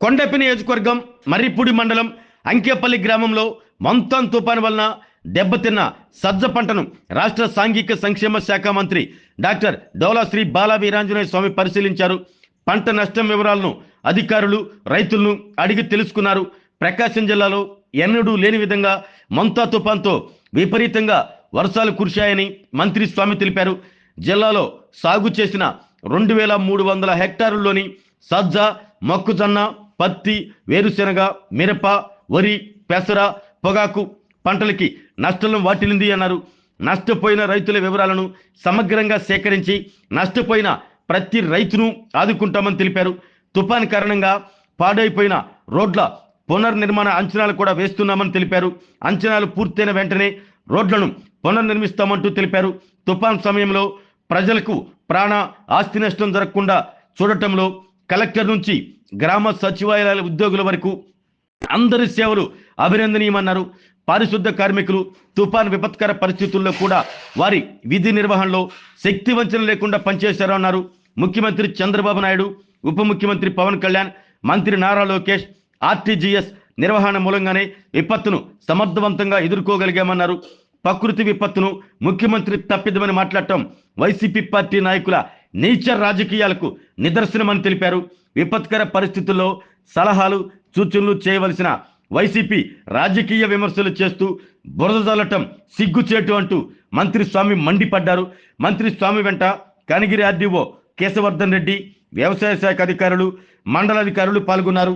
కొండపి నియోజకవర్గం మర్రిపూడి మండలం అంకేపల్లి గ్రామంలో మంతాన్ తుఫాను వలన దెబ్బతిన్న సజ్జ పంటను రాష్ట్ర సాంఘిక సంక్షేమ శాఖ మంత్రి డాక్టర్ డోలా శ్రీ బాలా వీరాంజనేయ స్వామి పరిశీలించారు. పంట నష్టం వివరాలను అధికారులు రైతులను అడిగి తెలుసుకున్నారు. ప్రకాశం జిల్లాలో ఎన్నడూ లేని విధంగా మంతా తుఫాన్తో విపరీతంగా వర్షాలు కురిశాయని మంత్రి స్వామి తెలిపారు. జిల్లాలో సాగు చేసిన 2300 హెక్టారుల్లోని సజ్జ, మొక్కజొన్న, పత్తి, వేరుశెనగ, మిరప, వరి, పెసర, పొగాకు పంటలకి నష్టం వాటిల్లింది అన్నారు. నష్టపోయిన రైతుల వివరాలను సమగ్రంగా సేకరించి నష్టపోయిన ప్రతి రైతును ఆదుకుంటామని తెలిపారు. తుఫాన్ కారణంగా పాడైపోయిన రోడ్ల పునర్నిర్మాణ అంచనాలు కూడా వేస్తున్నామని తెలిపారు. అంచనాలు పూర్తయిన వెంటనే రోడ్లను పునర్నిర్మిస్తామంటూ తెలిపారు. తుఫాన్ సమయంలో ప్రజలకు ప్రాణ ఆస్తి నష్టం జరగకుండా చూడటంలో కలెక్టర్ నుంచి గ్రామ సచివాలయాల ఉద్యోగుల వరకు అందరి సేవలు అభినందనీయమన్నారు. పారిశుద్ధ కార్మికులు తుఫాన్ విపత్కర పరిస్థితుల్లో కూడా వారి విధి నిర్వహణలో శక్తి వంచన లేకుండా పనిచేశారు అన్నారు. ముఖ్యమంత్రి చంద్రబాబు నాయుడు, ఉప ముఖ్యమంత్రి పవన్ కళ్యాణ్, మంత్రి నారా లోకేష్ ఆర్టీజీఎస్ నిర్వహణ మూలంగానే విపత్తును సమర్థవంతంగా ఎదుర్కోగలిగామన్నారు. ప్రకృతి విపత్తును ముఖ్యమంత్రి తప్పిదమని మాట్లాడటం వైసీపీ పార్టీ నాయకుల నీచ రాజకీయాలకు నిదర్శనమని తెలిపారు. విపత్కర పరిస్థితుల్లో సలహాలు సూచనలు చేయవలసిన వైసీపీ రాజకీయ విమర్శలు చేస్తూ బురద జల్లటం సిగ్గుచేటు అంటూ మంత్రి స్వామి మండిపడ్డారు. మంత్రి స్వామి వెంట కనిగిరి ఆర్డీఓ కేశవర్ధన్ రెడ్డి, వ్యవసాయ శాఖ అధికారులు, మండలాధికారులు పాల్గొన్నారు.